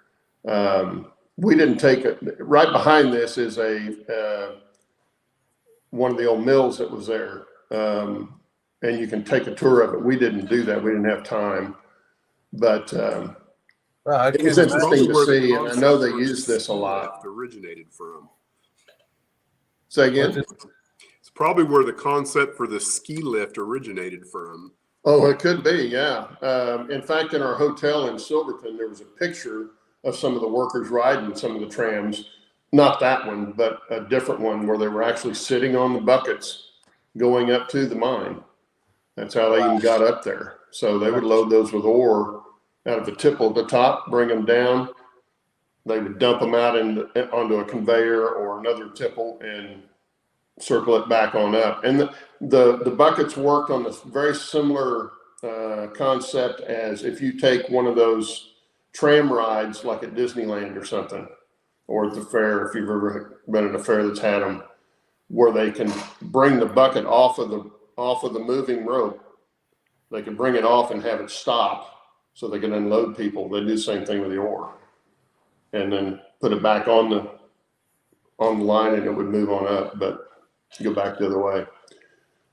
We didn't take it. Right behind this is one of the old mills that was there, and you can take a tour of it. We didn't do that. We didn't have time, but I it was can't interesting to Where the see, and I know they concept for use this a ski lot. lift originated from. Say again? It's probably where the concept for the ski lift originated from. Oh, it could be, yeah. In fact, in our hotel in Silverton, there was a picture of some of the workers riding some of the trams. Not that one, but a different one where they were actually sitting on the buckets going up to the mine. That's how they even got up there. So they would load those with ore out of a tipple at the top, bring them down. They would dump them out onto a conveyor or another tipple and circle it back on up. And the buckets worked on this very similar concept as if you take one of those tram rides like at Disneyland or something, or at the fair, if you've ever been at a fair that's had them, where they can bring the bucket off of the moving rope. They can bring it off and have it stop so they can unload people. They do the same thing with the ore, and then put it back on the line, and it would move on up, but go back the other way.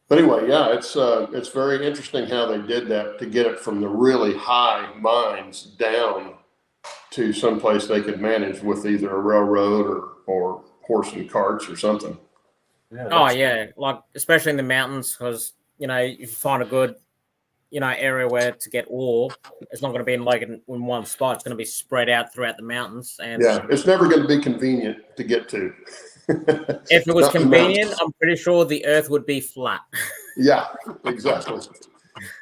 But anyway, yeah, it's very interesting how they did that to get it from the really high mines down to someplace they could manage with either a railroad or horse and carts or something. Yeah, Oh yeah, like especially in the mountains, because if you find a good area where to get ore, it's not going to be in one spot. It's going to be spread out throughout the mountains. And Yeah, it's never going to be convenient to get to. if it was convenient, I'm pretty sure the earth would be flat. Yeah, exactly.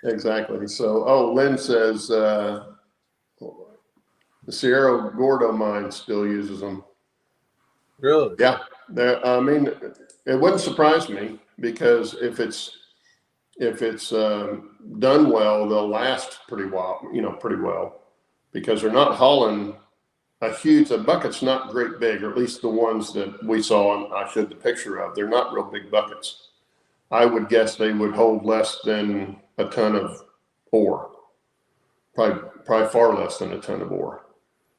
Exactly. So, Lynn says the Sierra Gordo mine still uses them. really. Yeah, I mean, it wouldn't surprise me, because if it's done well, they'll last pretty well, because they're not hauling the bucket's not great big, or at least the ones that we saw and I showed the picture of. They're not real big buckets. I would guess they would hold less than a ton of ore, probably far less than a ton of ore.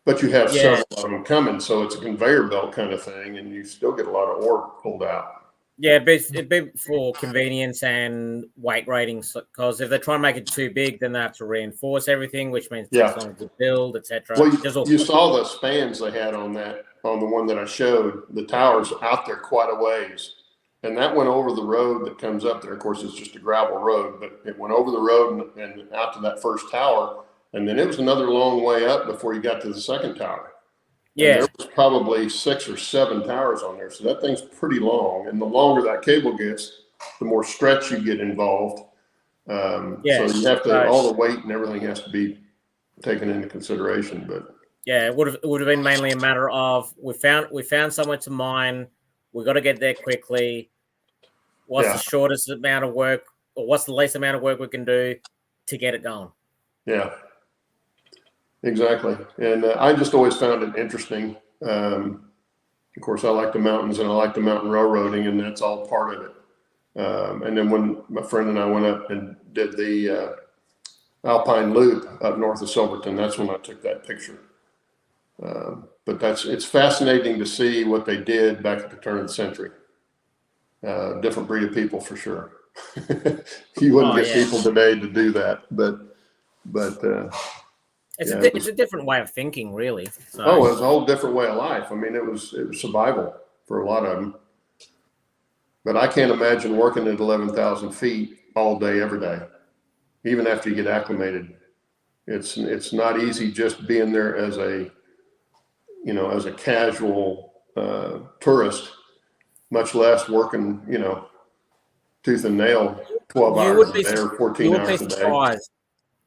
But you have several of them coming, so it's a conveyor belt kind of thing, and you still get a lot of ore pulled out. Yeah, it'd be for convenience and weight ratings, because if they try and make it too big, then they have to reinforce everything, which means it takes longer to build, etc. Well, you saw the spans they had on the one that I showed. The tower's out there quite a ways, and that went over the road that comes up there. Of course, it's just a gravel road, but it went over the road and out to that first tower, and then it was another long way up before you got to the second tower. Yeah, there was probably 6 or 7 towers on there, so that thing's pretty long. And the longer that cable gets, the more stretch you get involved. So you have to all the weight and everything has to be taken into consideration. But yeah, it would have been mainly a matter of we found somewhere to mine. We got to get there quickly. What's the shortest amount of work, or what's the least amount of work we can do to get it going? Yeah. Exactly. And I just always found it interesting. Of course, I like the mountains and I like the mountain railroading, and that's all part of it. And then when my friend and I went up and did the Alpine Loop up north of Silverton, that's when I took that picture. But it's fascinating to see what they did back at the turn of the century. Different breed of people for sure. You wouldn't get people today to do that, but it's a different way of thinking, really. So. Oh, it was a whole different way of life. I mean, it was survival for a lot of them. But I can't imagine working at 11,000 feet all day, every day, even after you get acclimated. It's not easy just being there as a casual tourist, much less working, tooth and nail 12 hours a day or 14 hours a day.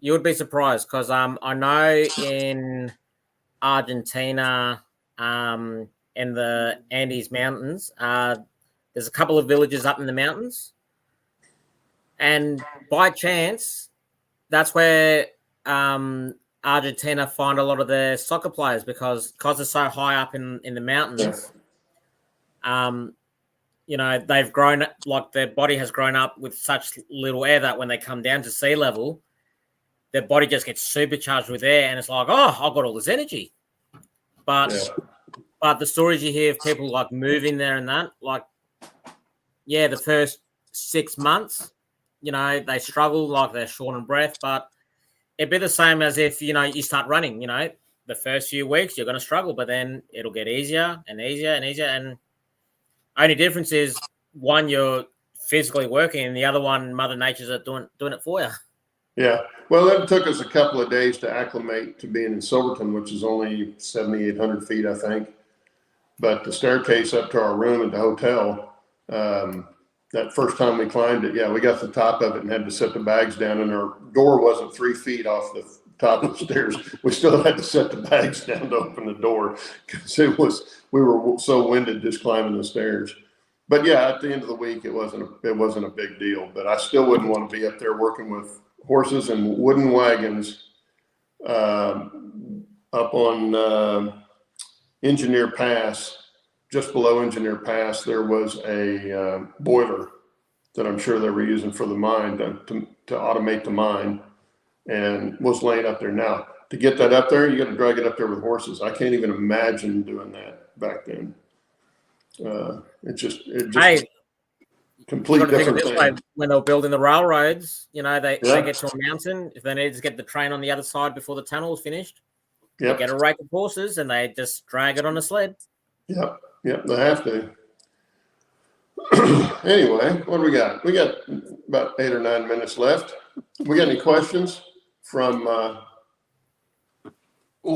You would be surprised, because I know in Argentina, in the Andes Mountains, there's a couple of villages up in the mountains, and by chance, that's where a Argentina find a lot of their soccer players because they're so high up in the mountains. You know, they've grown, like their body has grown up with such little air that when they come down to sea level, their body just gets supercharged with air, and it's like, oh, I've got all this energy. But the stories you hear of people like moving there and that, like, yeah, the first 6 months, you know, they struggle, like they're short on breath, but it'd be the same as if, you know, you start running, you know, the first few weeks you're going to struggle, but then it'll get easier and easier and easier. And only difference is one, you're physically working, and the other one, Mother Nature's doing it for you. Yeah. Well, it took us a couple of days to acclimate to being in Silverton, which is only 7,800 feet, I think. But the staircase up to our room at the hotel, that first time we climbed it, yeah, we got to the top of it and had to set the bags down, and our door wasn't 3 feet off the top of the stairs. We still had to set the bags down to open the door because we were so winded just climbing the stairs. But yeah, at the end of the week, it wasn't a big deal. But I still wouldn't want to be up there working with horses and wooden wagons up on Engineer Pass. Just below Engineer Pass, there was a boiler that I'm sure they were using for the mine to automate the mine, and was laying up there. Now, to get that up there, you got to drag it up there with horses. I can't even imagine doing that back then. It just Hey, complete different this thing. way, when they were building the railroads, you know, they get to a mountain. If they needed to get the train on the other side before the tunnel was finished, they get a rake of horses and they just drag it on a sled. Yep, they have to. Anyway, what do we got? We got about 8 or 9 minutes left. We got any questions from? Well,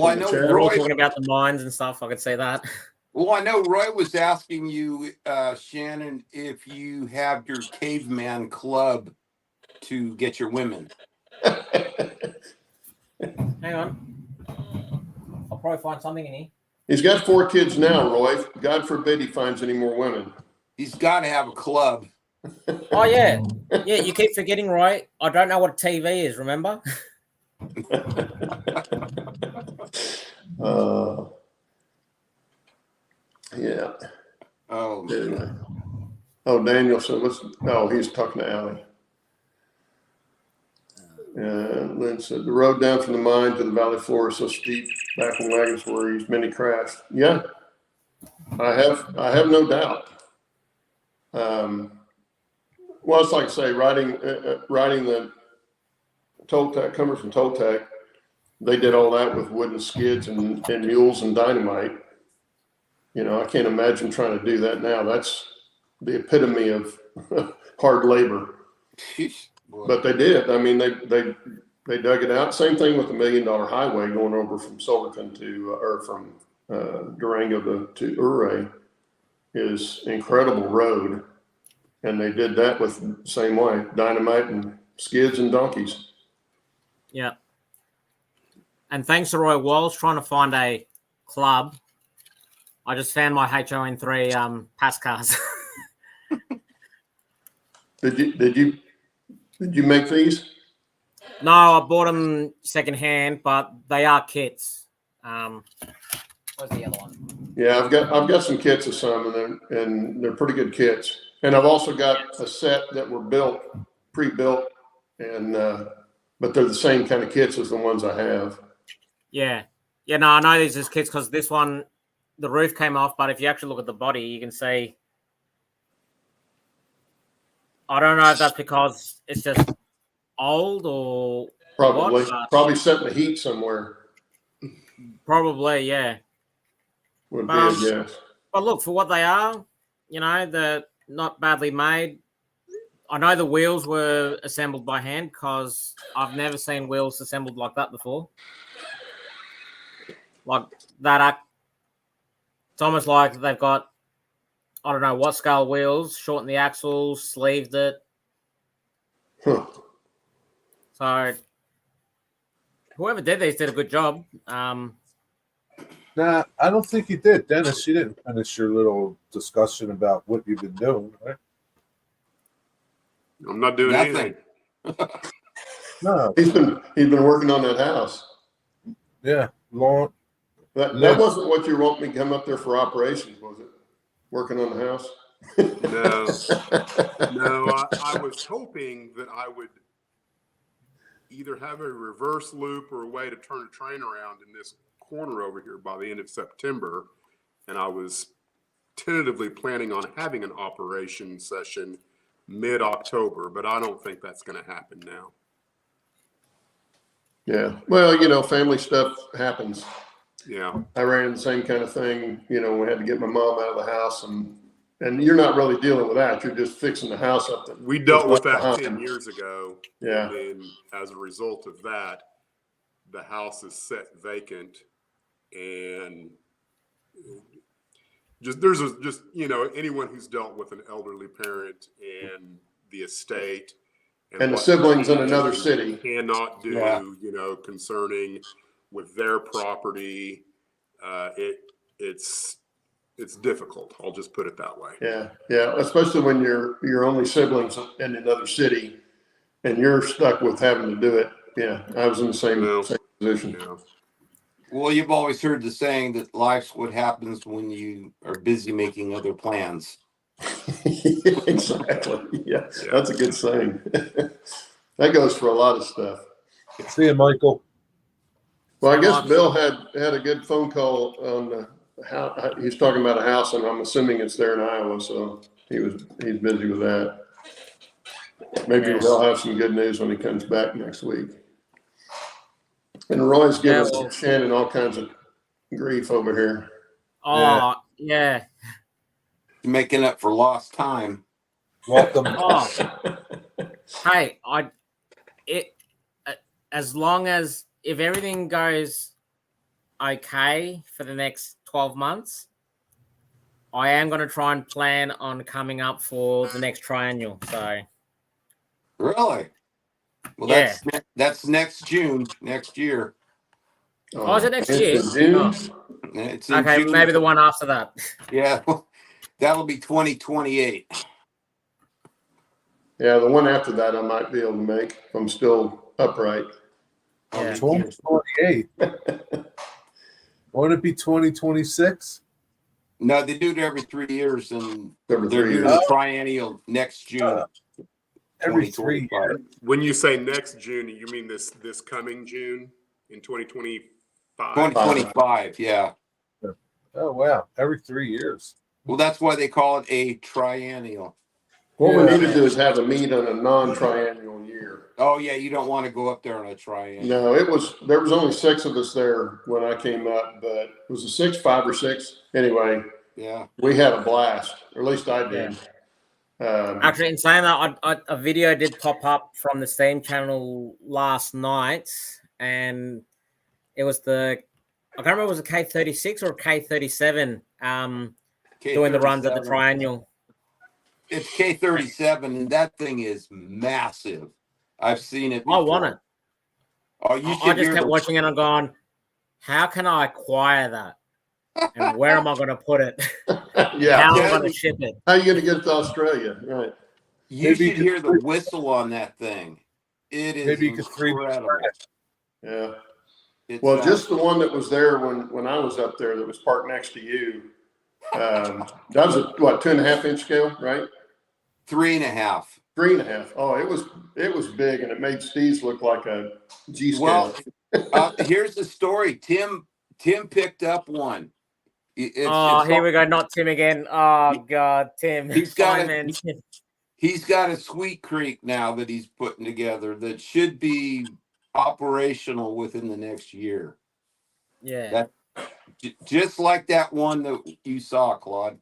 I know We're all Roy. talking about the mines and stuff. I could say that. Well, I know Roy was asking you, Shannon, if you have your caveman club to get your women. Hang on, I'll probably find something in here. He's got 4 kids now, Roy. God forbid he finds any more women. He's got to have a club. Oh yeah, you keep forgetting, Roy. I don't know what a TV is. Remember? Yeah. Oh, Anyway. Oh, Daniel said, he's talking to Allie. And Lynn said, the road down from the mine to the valley floor is so steep back when wagons were used, many crashed. Yeah, I have no doubt. Well, it's like, say, riding the Toltec, Cumberson Toltec, they did all that with wooden skids and mules and dynamite. You know, I can't imagine trying to do that now. That's the epitome of hard labor. But they did. I mean, they dug it out. Same thing with the $1 Million Highway going over from Silverton from Durango to Ouray is incredible road. And they did that with the same way, dynamite and skids and donkeys. Yeah. And thanks to Roy Walsh trying to find a club, I just found my HON3 pass cars. Did you make these? No, I bought them secondhand, but they are kits. Where's the other one? Yeah, I've got some kits of some, and they're pretty good kits. And I've also got a set that were pre-built, and but they're the same kind of kits as the ones I have. Yeah. No, I know these are kits because this one, the roof came off, but if you actually look at the body, you can see. I don't know if that's because it's just old or probably set in the heat somewhere. Probably, yeah. Would be a guess. But look, for what they are, you know, they're not badly made. I know the wheels were assembled by hand because I've never seen wheels assembled like that before. Like that, it's almost like they've got, I don't know what scale wheels, shortened the axles, sleeved it. Huh. So whoever did these did a good job. Nah, I don't think you did, Dennis. You didn't finish your little discussion about what you've been doing, right? I'm not doing anything. No. He's been working on that house. Yeah, long. That Look. wasn't what you want me to come up there for operations, was it? Working on the house? No, I was hoping that I would either have a reverse loop or a way to turn a train around in this corner over here by the end of September. And I was tentatively planning on having an operation session mid-October, but I don't think that's going to happen now. Yeah. Well, you know, family stuff happens. Yeah. I ran into the same kind of thing. You know, we had to get my mom out of the house, and you're not really dealing with that. You're just fixing the house up. We dealt with that behind. 10 years ago. Yeah. And then as a result of that, the house is set vacant, and just you know, anyone who's dealt with an elderly parent and the estate And the what siblings in they another city. cannot do, Yeah. you know, concerning with their property, it's difficult. I'll just put it that way. Yeah. Yeah. Especially when you're only siblings in another city and you're stuck with having to do it. Yeah. I was in the same position. Yeah. Well, you've always heard the saying that life's what happens when you are busy making other plans. Exactly. Yeah. That's a good saying. That goes for a lot of stuff. See you, Michael. Well, I guess Bill had a good phone call on how he's talking about a house, and I'm assuming it's there in Iowa. So he's busy with that. Maybe he'll have some good news when he comes back next week. And Roy's giving Shannon all kinds of grief over here. Oh, yeah. Making up for lost time. Welcome. Hey, as long as if everything goes okay for the next 12 months, I am going to try and plan on coming up for the next triennial. So, Really? Well, Yeah. that's next June, next year. oh, is it next It's year? in June? Oh, It's in okay, June. maybe the one after that. Yeah, that'll be 2028. Yeah, the one after that I might be able to make if I'm still upright. Yeah. 2028. Won't it be 2026? No, they do it every 3 years, and Every they're 3 doing years. the triennial next June. Every 3 2025. years. When you say next June, you mean this coming June in 2025? 2025, yeah. Oh, wow. Every 3 years. Well, that's why they call it a triennial. What we Yeah. need to do is have a meet on a non-triennial year. Oh, yeah, you don't want to go up there on a triennial. No, there was only 6 of us there when I came up, but was it 6, 5 or 6? Anyway, Yeah. we had a blast, or at least I did. Actually, in saying that, a video did pop up from the Steam channel last night, and it was I can't remember if it was a K36 or a K37 doing the runs at the K37. triennial. It's K37, and that thing is massive. I've seen it before. I want it. Oh, you I should just hear kept watching it and going, how can I acquire that? And where am I going to put it? Yeah. How am Yeah. I going to ship it? How are you going to get it to Australia? Right. You Maybe you should could hear the whistle on that thing. It is Maybe you could 3D incredible. print it. Yeah. It's, Well, just the one that was there when I was up there that was parked next to you. That was a 2.5 inch scale, right? 3.5. 3.5. Oh, it was big, and it made Steve's look like a G scale. Well, here's the story. Tim picked up one. Here we go. Not Tim again. Oh, God, Tim. He's got Simon. He's got a Sweet Creek now that he's putting together that should be operational within the next year. Yeah. Just like that one that you saw, Claude.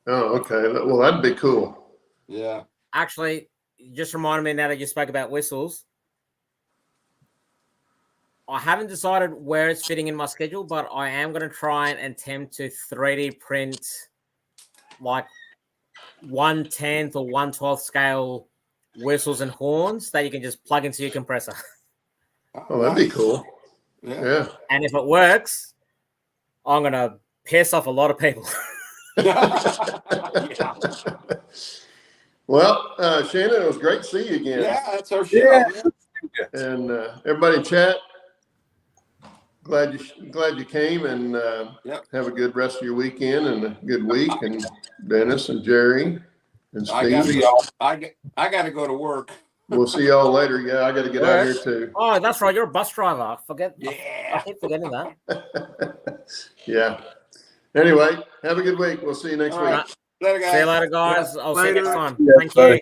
Oh, okay. Well, that'd be cool. Yeah. Actually, just reminded me now that you spoke about whistles. I haven't decided where it's fitting in my schedule, but I am going to try and attempt to 3D print like 1/10 or 1/12 scale whistles and horns that you can just plug into your compressor. Oh, that'd be cool. Yeah. Yeah. And if it works, I'm going to piss off a lot of people. Yeah. Well, Shannon, it was great to see you again. Yeah, that's our show. Yeah. Man. And everybody in chat, glad you came, and Yep. have a good rest of your weekend and a good week. And Dennis and Jerry and I Steve. got to go to work. We'll see y'all later. Yeah, I got to get out here too. Oh, that's right. You're a bus driver. I Yeah. keep forgetting that. Yeah. Anyway, have a good week. We'll see you next All week. right. Later, guys. See you later, guys. I'll see you next Later. time. Yeah, Thank bye. you.